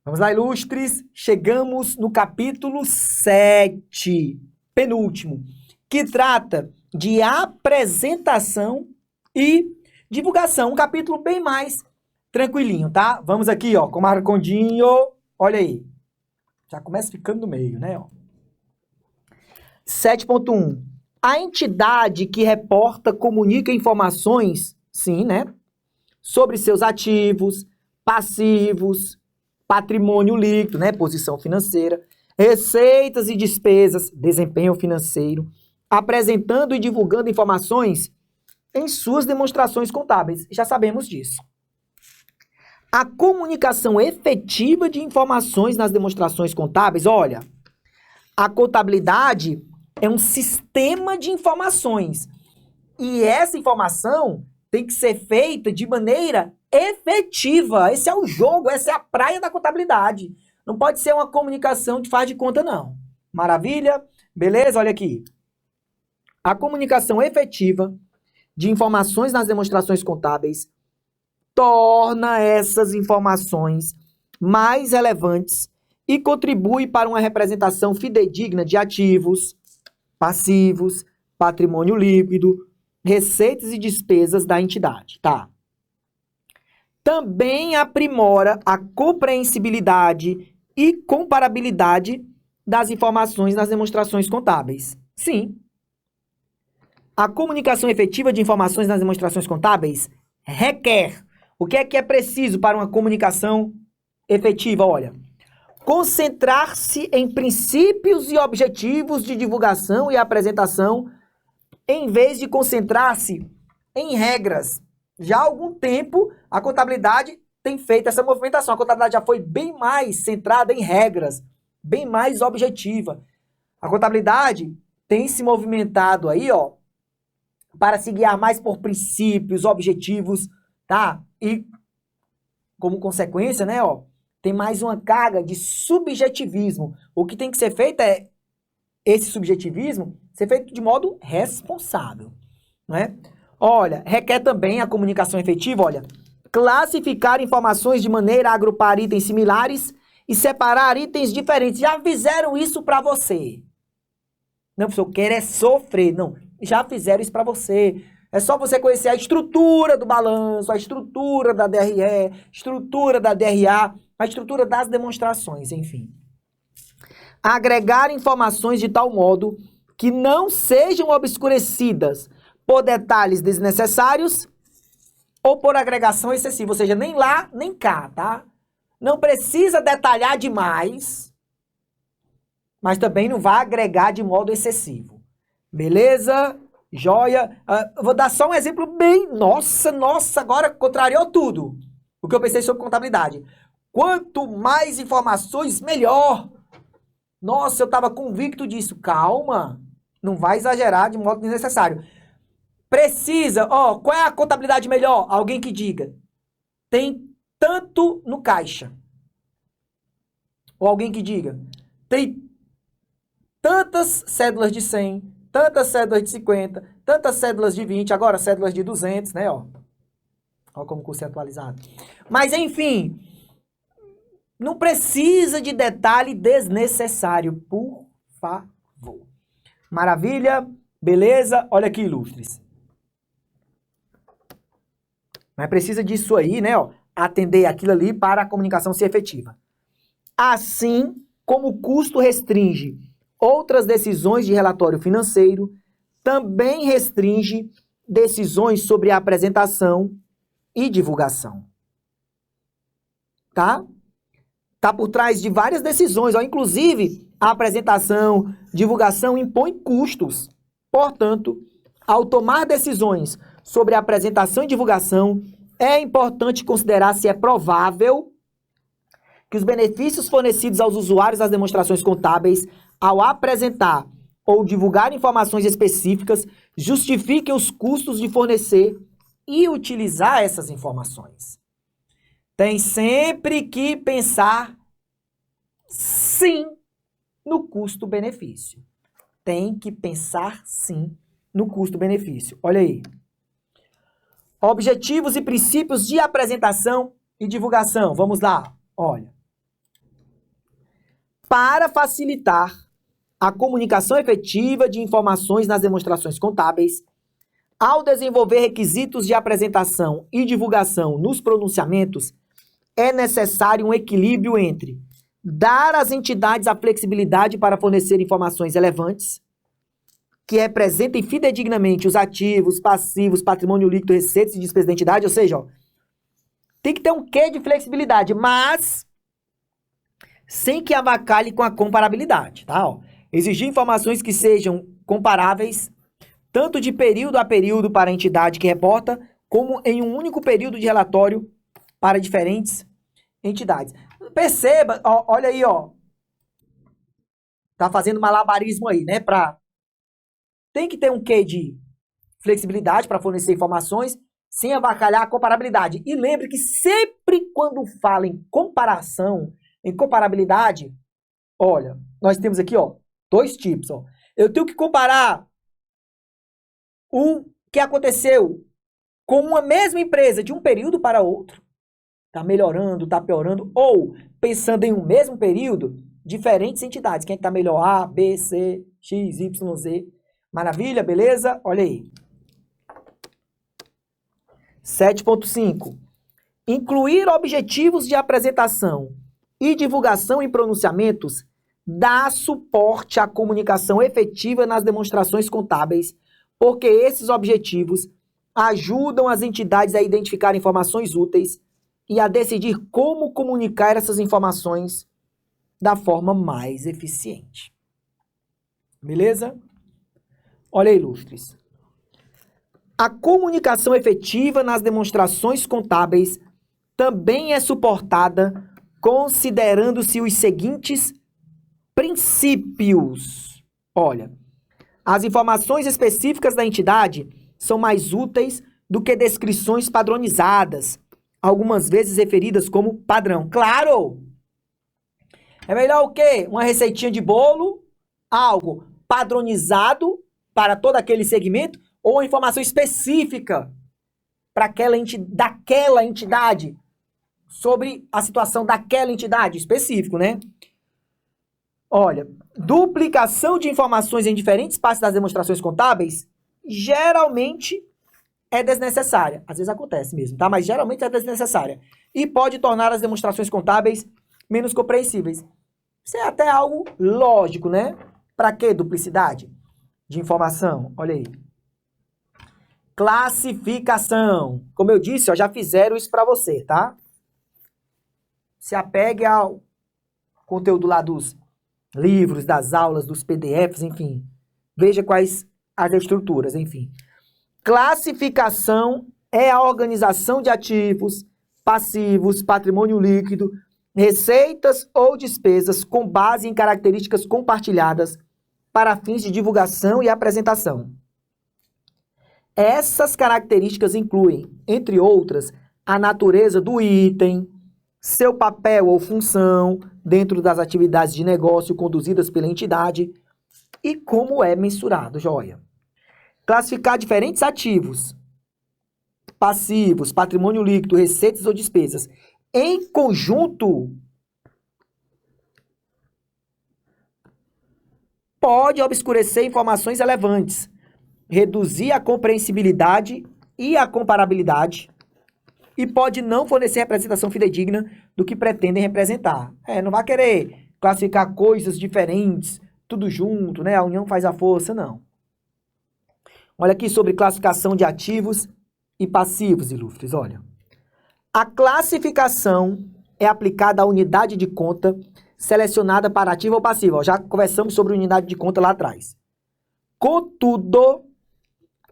Vamos lá, ilustres. Chegamos no capítulo 7, penúltimo, que trata de apresentação e divulgação. Um capítulo bem mais tranquilinho, tá? Vamos aqui, ó, com o Marcondinho. Olha aí. Já começa ficando no meio, né? Ó. 7.1. A entidade que reporta comunica informações, sim, né? Sobre seus ativos, passivos, patrimônio líquido, né? Posição financeira, receitas e despesas, desempenho financeiro, apresentando e divulgando informações em suas demonstrações contábeis. Já sabemos disso. A comunicação efetiva de informações nas demonstrações contábeis, olha, a contabilidade é um sistema de informações e essa informação tem que ser feita de maneira efetiva. Esse é o jogo, essa é a praia da contabilidade. Não pode ser uma comunicação de faz de conta, não. Maravilha? Beleza? Olha aqui. A comunicação efetiva de informações nas demonstrações contábeis torna essas informações mais relevantes e contribui para uma representação fidedigna de ativos, passivos, patrimônio líquido, receitas e despesas da entidade, tá? Também aprimora a compreensibilidade e comparabilidade das informações nas demonstrações contábeis. Sim. A comunicação efetiva de informações nas demonstrações contábeis requer. O que é preciso para uma comunicação efetiva? Olha, concentrar-se em princípios e objetivos de divulgação e apresentação, em vez de concentrar-se em regras. Já há algum tempo, a contabilidade tem feito essa movimentação. A contabilidade já foi bem mais centrada em regras, bem mais objetiva. A contabilidade tem se movimentado aí, ó, para se guiar mais por princípios, objetivos, tá? E, como consequência, né, ó, tem mais uma carga de subjetivismo. O que tem que ser feito é esse subjetivismo ser feito de modo responsável, não é? Olha, requer também a comunicação efetiva, olha, classificar informações de maneira a agrupar itens similares e separar itens diferentes. Já fizeram isso para você? Não, professor, quer é sofrer. Não, já fizeram isso para você. É só você conhecer a estrutura do balanço, a estrutura da DRE, estrutura da DRA, a estrutura das demonstrações, enfim. Agregar informações de tal modo que não sejam obscurecidas por detalhes desnecessários ou por agregação excessiva, ou seja, nem lá, nem cá, tá? Não precisa detalhar demais, mas também não vai agregar de modo excessivo. Beleza? Joia? Vou dar só um exemplo bem... Nossa, agora contrariou tudo o que eu pensei sobre contabilidade. Quanto mais informações, melhor. Nossa, eu estava convicto disso. Calma, não vai exagerar de modo desnecessário. Precisa, ó, qual é a contabilidade melhor? Alguém que diga. Tem tanto no caixa. Ou alguém que diga. Tem tantas cédulas de 100, tantas cédulas de 50, tantas cédulas de 20, agora cédulas de 200, né, ó. Ó como o curso é atualizado. Mas, enfim, não precisa de detalhe desnecessário, por favor. Maravilha? Beleza? Olha aqui, ilustres. Mas precisa disso aí, né, ó, atender aquilo ali para a comunicação ser efetiva. Assim como o custo restringe outras decisões de relatório financeiro, também restringe decisões sobre a apresentação e divulgação. Tá? Tá por trás de várias decisões, ó, inclusive a apresentação, divulgação impõe custos. Portanto, ao tomar decisões sobre a apresentação e divulgação, é importante considerar se é provável que os benefícios fornecidos aos usuários das demonstrações contábeis ao apresentar ou divulgar informações específicas justifiquem os custos de fornecer e utilizar essas informações. Tem sempre que pensar, sim, no custo-benefício. Tem que pensar, sim, no custo-benefício. Olha aí. Objetivos e princípios de apresentação e divulgação. Vamos lá. Olha. Para facilitar a comunicação efetiva de informações nas demonstrações contábeis, ao desenvolver requisitos de apresentação e divulgação nos pronunciamentos, é necessário um equilíbrio entre dar às entidades a flexibilidade para fornecer informações relevantes, que representem fidedignamente os ativos, passivos, patrimônio líquido, receitas e despesas da entidade, ou seja, ó, tem que ter um quê de flexibilidade, mas sem que avacalhe com a comparabilidade, tá? Ó, exigir informações que sejam comparáveis, tanto de período a período para a entidade que reporta, como em um único período de relatório para diferentes entidades. Perceba, ó, olha aí, ó. Tá fazendo malabarismo aí, né? Tem que ter um quê de flexibilidade para fornecer informações sem avacalhar a comparabilidade. E lembre que sempre quando fala em comparação, em comparabilidade, olha, nós temos aqui, ó, dois tipos, ó. Eu tenho que comparar o que aconteceu com uma mesma empresa de um período para outro. Tá melhorando, tá piorando, ou pensando em um mesmo período, diferentes entidades. Quem é que tá melhor? A, B, C, X, Y, Z. Maravilha, beleza? Olha aí. 7.5. Incluir objetivos de apresentação e divulgação em pronunciamentos dá suporte à comunicação efetiva nas demonstrações contábeis, porque esses objetivos ajudam as entidades a identificar informações úteis e a decidir como comunicar essas informações da forma mais eficiente. Beleza? Olha aí, ilustres. A comunicação efetiva nas demonstrações contábeis também é suportada considerando-se os seguintes princípios. Olha, as informações específicas da entidade são mais úteis do que descrições padronizadas, algumas vezes referidas como padrão. Claro! É melhor o quê? Uma receitinha de bolo, algo padronizado para todo aquele segmento, ou uma informação específica para daquela entidade, sobre a situação daquela entidade, específico, né? Olha, duplicação de informações em diferentes partes das demonstrações contábeis geralmente é desnecessária. Às vezes acontece mesmo, tá? Mas geralmente é desnecessária. E pode tornar as demonstrações contábeis menos compreensíveis. Isso é até algo lógico, né? Para que duplicidade de informação? Olha aí. Classificação. Como eu disse, ó, já fizeram isso para você, tá? Se apegue ao conteúdo lá dos livros, das aulas, dos PDFs, enfim. Veja quais as estruturas, enfim. Classificação é a organização de ativos, passivos, patrimônio líquido, receitas ou despesas com base em características compartilhadas para fins de divulgação e apresentação. Essas características incluem, entre outras, a natureza do item, seu papel ou função dentro das atividades de negócio conduzidas pela entidade e como é mensurado, joia. Classificar diferentes ativos, passivos, patrimônio líquido, receitas ou despesas em conjunto pode obscurecer informações relevantes, reduzir a compreensibilidade e a comparabilidade e pode não fornecer representação fidedigna do que pretendem representar. Não vai querer classificar coisas diferentes, tudo junto, né? A união faz a força, não. Olha aqui sobre classificação de ativos e passivos, ilustres, olha. A classificação é aplicada à unidade de conta selecionada para ativo ou passivo. Ó, já conversamos sobre unidade de conta lá atrás. Contudo,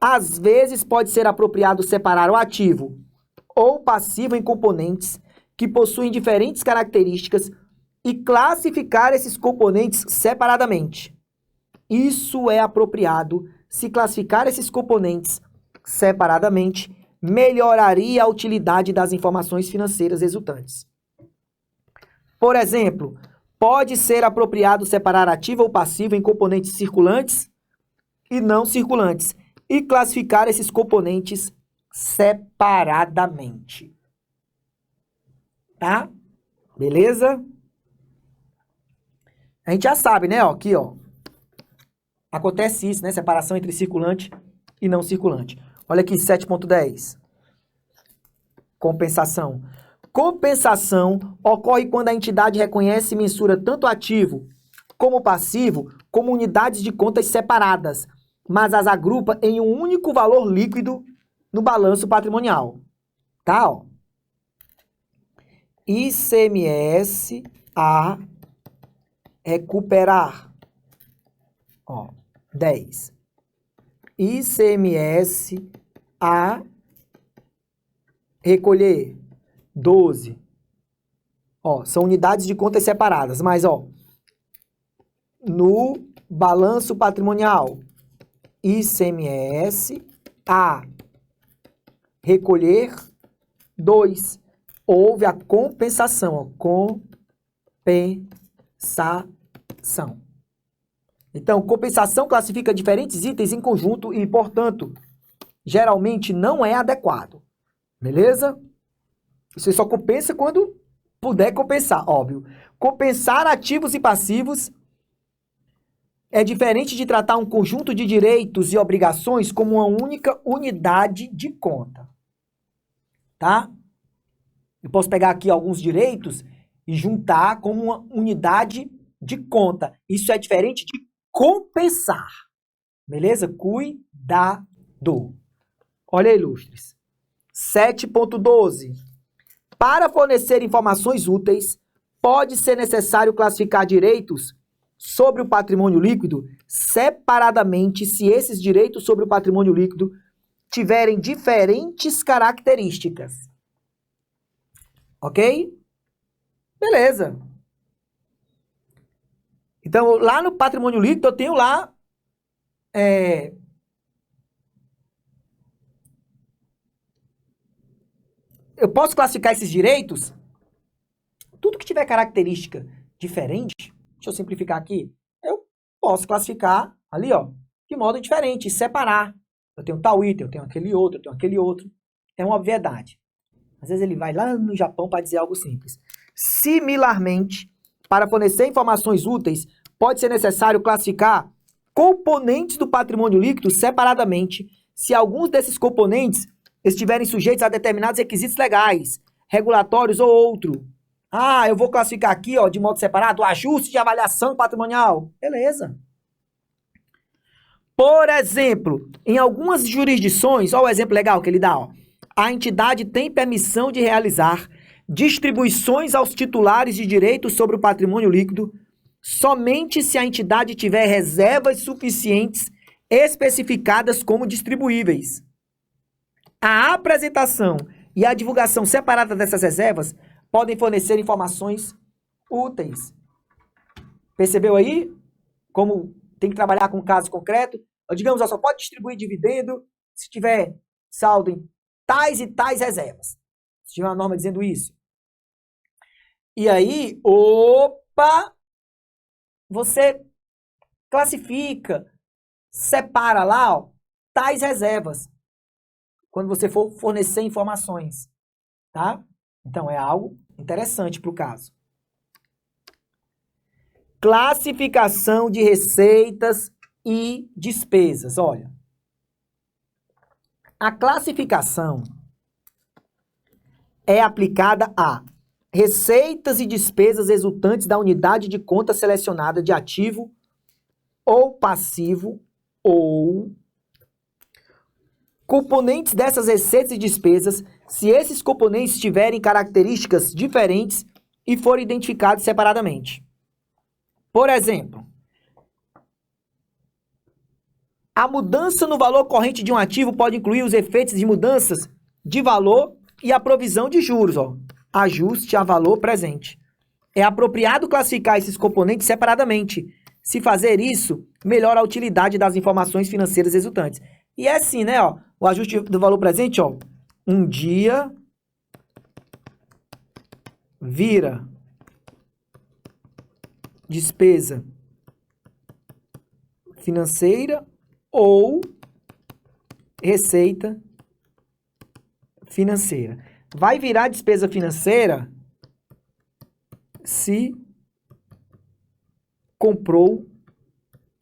às vezes pode ser apropriado separar o ativo ou passivo em componentes que possuem diferentes características e classificar esses componentes separadamente. Isso é apropriado se classificar esses componentes separadamente melhoraria a utilidade das informações financeiras resultantes. Por exemplo, pode ser apropriado separar ativo ou passivo em componentes circulantes e não circulantes e classificar esses componentes separadamente. Tá? Beleza? A gente já sabe, né? Ó, aqui, ó. Acontece isso, né? Separação entre circulante e não circulante. Olha aqui, 7.10. Compensação. Compensação ocorre quando a entidade reconhece e mensura tanto ativo como passivo como unidades de contas separadas, mas as agrupa em um único valor líquido no balanço patrimonial. Tá? Ó. ICMS a recuperar. Ó, 10. ICMS a recolher. 12. Ó, são unidades de contas separadas, mas, ó, no balanço patrimonial, ICMS a recolher 2. Houve a compensação, ó, compensação. Então, compensação classifica diferentes itens em conjunto e, portanto, geralmente não é adequado. Beleza? Você só compensa quando puder compensar, óbvio. Compensar ativos e passivos é diferente de tratar um conjunto de direitos e obrigações como uma única unidade de conta. Tá? Eu posso pegar aqui alguns direitos e juntar como uma unidade de conta. Isso é diferente de compensar. Beleza? Cuidado. Olha aí, ilustres. 7.12. Para fornecer informações úteis, pode ser necessário classificar direitos sobre o patrimônio líquido separadamente se esses direitos sobre o patrimônio líquido tiverem diferentes características. Ok? Beleza. Então, lá no patrimônio líquido, eu tenho lá eu posso classificar esses direitos? Tudo que tiver característica diferente, deixa eu simplificar aqui, eu posso classificar ali, ó, de modo diferente, separar. Eu tenho tal item, eu tenho aquele outro, eu tenho aquele outro. É uma obviedade. Às vezes ele vai lá no Japão para dizer algo simples. Similarmente, para fornecer informações úteis, pode ser necessário classificar componentes do patrimônio líquido separadamente, se alguns desses componentes estiverem sujeitos a determinados requisitos legais, regulatórios ou outro. Ah, eu vou classificar aqui, ó, de modo separado, o ajuste de avaliação patrimonial. Beleza. Por exemplo, em algumas jurisdições, olha o exemplo legal que ele dá, ó, a entidade tem permissão de realizar distribuições aos titulares de direitos sobre o patrimônio líquido somente se a entidade tiver reservas suficientes especificadas como distribuíveis. A apresentação e a divulgação separada dessas reservas podem fornecer informações úteis. Percebeu aí como tem que trabalhar com um caso concreto? Digamos, só pode distribuir dividendo se tiver saldo em tais e tais reservas. Se tiver uma norma dizendo isso. E aí, opa, você classifica, separa lá, ó, tais reservas, quando você for fornecer informações, tá? Então, é algo interessante para o caso. Classificação de receitas e despesas. Olha, a classificação é aplicada a receitas e despesas resultantes da unidade de conta selecionada de ativo ou passivo ou componentes dessas receitas e despesas, se esses componentes tiverem características diferentes e forem identificados separadamente. Por exemplo, a mudança no valor corrente de um ativo pode incluir os efeitos de mudanças de valor e a provisão de juros, ó, ajuste a valor presente. É apropriado classificar esses componentes separadamente. Se fazer isso, melhora a utilidade das informações financeiras resultantes. E é assim, né, ó, o ajuste do valor presente, ó, um dia vira despesa financeira ou receita financeira. Vai virar despesa financeira se comprou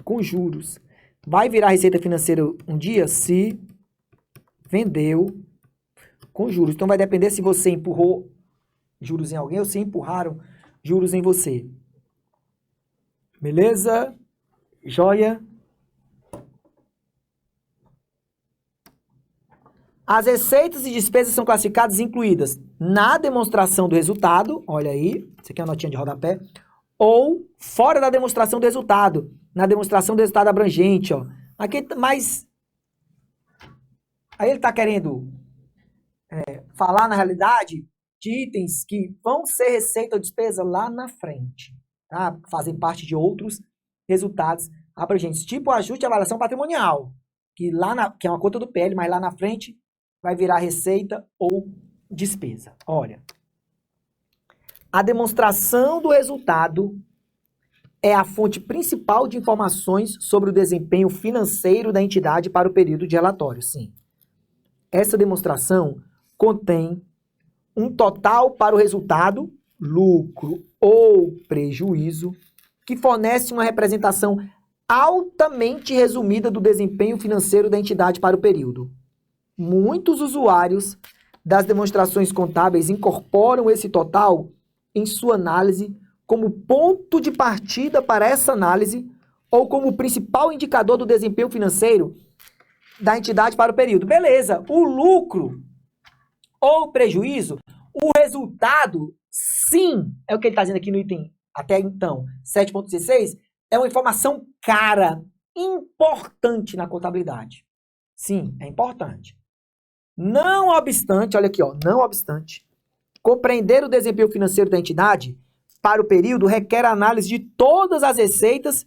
com juros. Vai virar receita financeira um dia se vendeu com juros. Então vai depender se você empurrou juros em alguém ou se empurraram juros em você. Beleza? Joia? As receitas e despesas são classificadas e incluídas na demonstração do resultado, olha aí, isso aqui é uma notinha de rodapé, ou fora da demonstração do resultado, na demonstração do resultado abrangente, ó. Aqui, mas aí ele está querendo falar, na realidade, de itens que vão ser receita ou despesa lá na frente, tá? Fazem parte de outros resultados abrangentes, tipo ajuste e avaliação patrimonial, que é uma conta do PL, mas lá na frente vai virar receita ou despesa. Olha, a demonstração do resultado é a fonte principal de informações sobre o desempenho financeiro da entidade para o período de relatório, sim. Essa demonstração contém um total para o resultado, lucro ou prejuízo, que fornece uma representação altamente resumida do desempenho financeiro da entidade para o período. Muitos usuários das demonstrações contábeis incorporam esse total em sua análise como ponto de partida para essa análise ou como principal indicador do desempenho financeiro da entidade para o período. Beleza, o lucro ou prejuízo, o resultado, sim, é o que ele está dizendo aqui no item, até então, 7.16, é uma informação cara, importante na contabilidade. Sim, é importante. Não obstante, olha aqui, ó, não obstante, compreender o desempenho financeiro da entidade para o período requer a análise de todas as receitas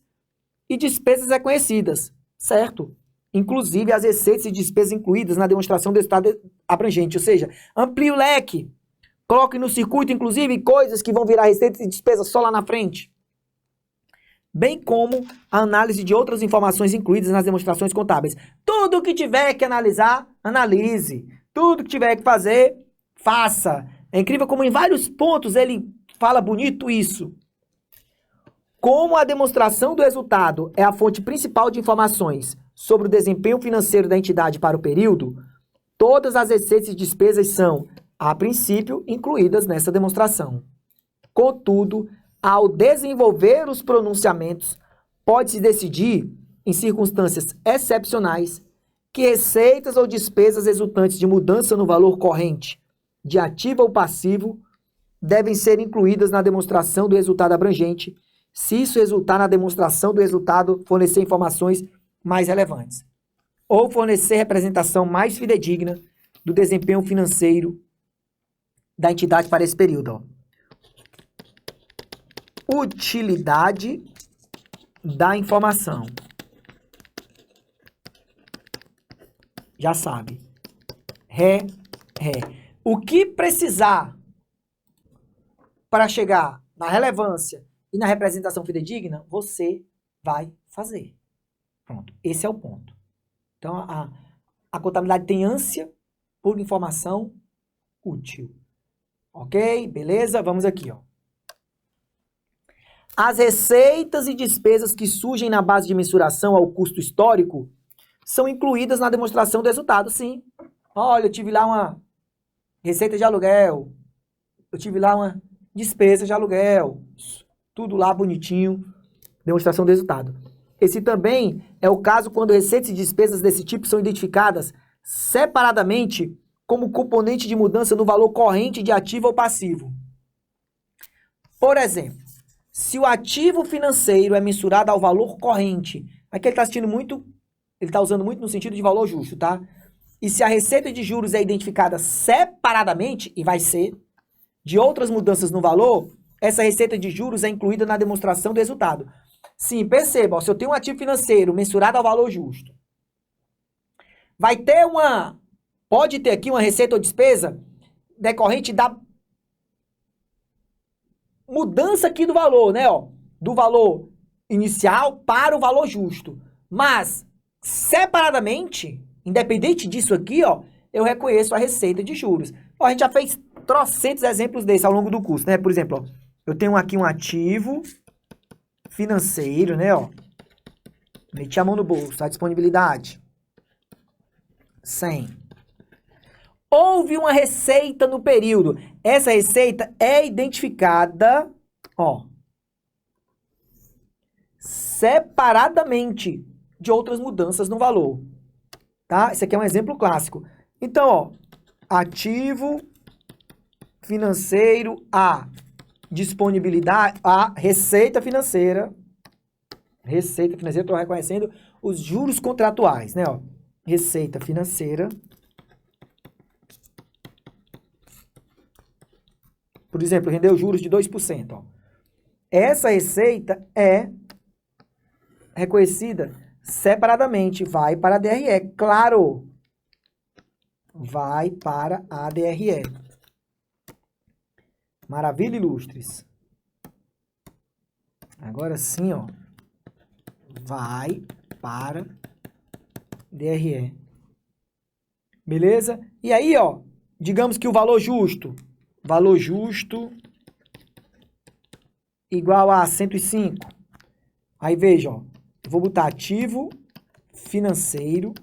e despesas reconhecidas, certo? Inclusive as receitas e despesas incluídas na demonstração do estado abrangente, ou seja, amplie o leque, coloque no circuito, inclusive, coisas que vão virar receitas e despesas só lá na frente, bem como a análise de outras informações incluídas nas demonstrações contábeis. Tudo que tiver que analisar, analise. Tudo que tiver que fazer, faça. É incrível como em vários pontos ele fala bonito isso. Como a demonstração do resultado é a fonte principal de informações sobre o desempenho financeiro da entidade para o período, todas as receitas e despesas são, a princípio, incluídas nessa demonstração. Contudo, ao desenvolver os pronunciamentos, pode-se decidir, em circunstâncias excepcionais, que receitas ou despesas resultantes de mudança no valor corrente, de ativo ou passivo, devem ser incluídas na demonstração do resultado abrangente, se isso resultar na demonstração do resultado fornecer informações mais relevantes, ou fornecer representação mais fidedigna do desempenho financeiro da entidade para esse período. Ó. Utilidade da informação. Já sabe. O que precisar para chegar na relevância e na representação fidedigna, você vai fazer. Pronto. Esse é o ponto. Então, a contabilidade tem ânsia por informação útil. Ok? Beleza? Vamos aqui, ó. As receitas e despesas que surgem na base de mensuração ao custo histórico são incluídas na demonstração do resultado, sim. Olha, eu tive lá uma receita de aluguel, eu tive lá uma despesa de aluguel, tudo lá bonitinho, demonstração do resultado. Esse também é o caso quando receitas e despesas desse tipo são identificadas separadamente como componente de mudança no valor corrente de ativo ou passivo. Por exemplo, se o ativo financeiro é mensurado ao valor corrente, aqui ele está usando muito no sentido de valor justo, tá? E se a receita de juros é identificada separadamente, e vai ser, de outras mudanças no valor, essa receita de juros é incluída na demonstração do resultado. Sim, perceba, ó, se eu tenho um ativo financeiro mensurado ao valor justo, pode ter aqui uma receita ou despesa decorrente da mudança aqui do valor, né, ó, do valor inicial para o valor justo. Mas, separadamente, independente disso aqui, ó, eu reconheço a receita de juros. Ó, a gente já fez trocentos exemplos desses ao longo do curso, né? Por exemplo, ó, eu tenho aqui um ativo financeiro, né, ó. Meti a mão no bolso, a disponibilidade. 100. Houve uma receita no período. Essa receita é identificada, ó, separadamente de outras mudanças no valor, tá? Esse aqui é um exemplo clássico. Então, ó, ativo financeiro A, disponibilidade A, receita financeira, estou reconhecendo os juros contratuais, né, ó, receita financeira, por exemplo, rendeu juros de 2%, ó. Essa receita é reconhecida separadamente, vai para a DRE, claro, vai para a DRE. Maravilha, ilustres. Agora sim, ó, vai para DRE. Beleza? E aí, ó, digamos que o valor justo igual a 105. Aí veja, ó, vou botar ativo financeiro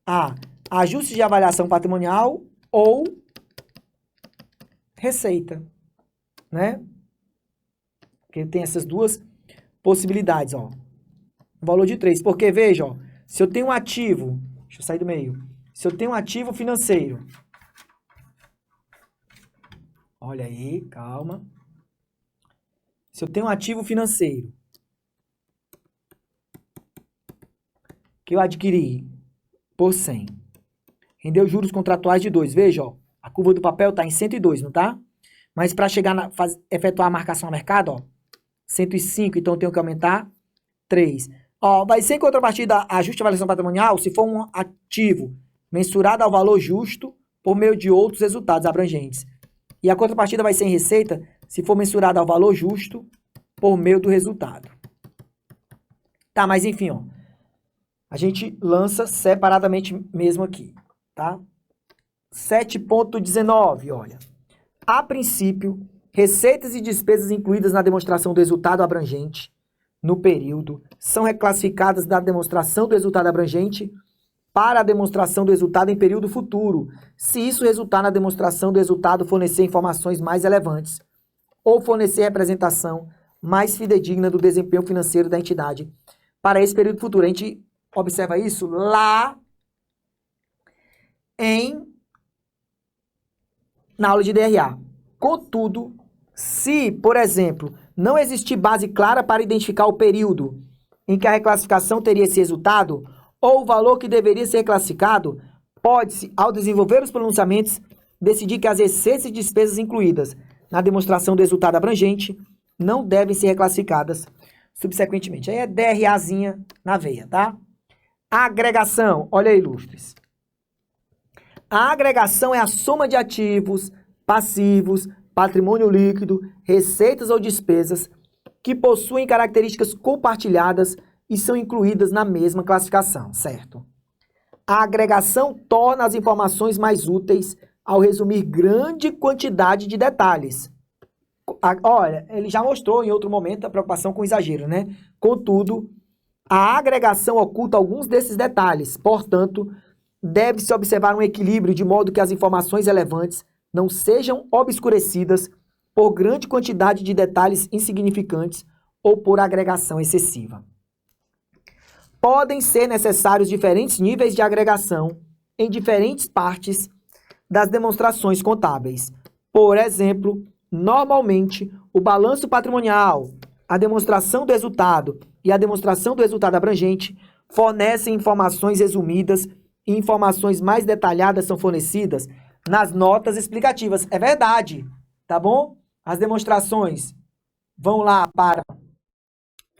A, ajuste de avaliação patrimonial ou receita, né? Porque tem essas duas possibilidades, ó. Um valor de 3, porque veja, ó, se eu tenho um ativo, deixa eu sair do meio. Se eu tenho um ativo financeiro, olha aí, calma. Se eu tenho um ativo financeiro que eu adquiri por 100, rendeu juros contratuais de 2. Veja, ó, a curva do papel está em 102, não tá? Mas para chegar efetuar a marcação a mercado, ó, 105, então eu tenho que aumentar 3. Ó, vai ser em contrapartida ajuste de avaliação patrimonial se for um ativo mensurado ao valor justo por meio de outros resultados abrangentes. E a contrapartida vai ser em receita se for mensurada ao valor justo por meio do resultado. Tá, mas enfim, ó, a gente lança separadamente mesmo aqui, tá? 7.19, olha. A princípio, receitas e despesas incluídas na demonstração do resultado abrangente no período são reclassificadas da demonstração do resultado abrangente para a demonstração do resultado em período futuro, se isso resultar na demonstração do resultado fornecer informações mais relevantes ou fornecer representação mais fidedigna do desempenho financeiro da entidade para esse período futuro. A gente observa isso lá na aula de DRA. Contudo, se, por exemplo, não existir base clara para identificar o período em que a reclassificação teria esse resultado, ou o valor que deveria ser classificado, pode-se, ao desenvolver os pronunciamentos, decidir que as receitas e despesas incluídas na demonstração do resultado abrangente não devem ser reclassificadas subsequentemente. Aí é DRAzinha na veia, tá? Agregação, olha aí, ilustres. A agregação é a soma de ativos, passivos, patrimônio líquido, receitas ou despesas que possuem características compartilhadas e são incluídas na mesma classificação, certo? A agregação torna as informações mais úteis ao resumir grande quantidade de detalhes. Olha, ele já mostrou em outro momento a preocupação com exagero, né? Contudo, a agregação oculta alguns desses detalhes, portanto, deve-se observar um equilíbrio de modo que as informações relevantes não sejam obscurecidas por grande quantidade de detalhes insignificantes ou por agregação excessiva. Podem ser necessários diferentes níveis de agregação em diferentes partes das demonstrações contábeis. Por exemplo, normalmente, o balanço patrimonial, a demonstração do resultado e a demonstração do resultado abrangente fornecem informações resumidas e informações mais detalhadas são fornecidas nas notas explicativas. É verdade, tá bom? As demonstrações vão lá para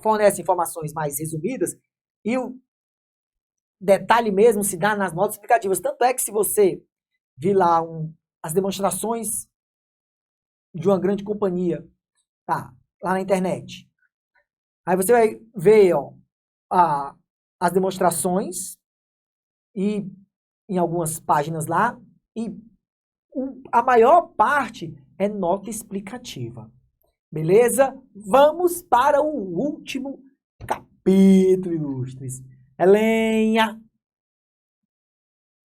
fornecem informações mais resumidas e o detalhe mesmo se dá nas notas explicativas. Tanto é que se você vir lá as demonstrações de uma grande companhia, tá, lá na internet, aí você vai ver, ó, as demonstrações e em algumas páginas lá, e a maior parte é nota explicativa. Beleza? Vamos para o último capítulo, ilustres. Lenha!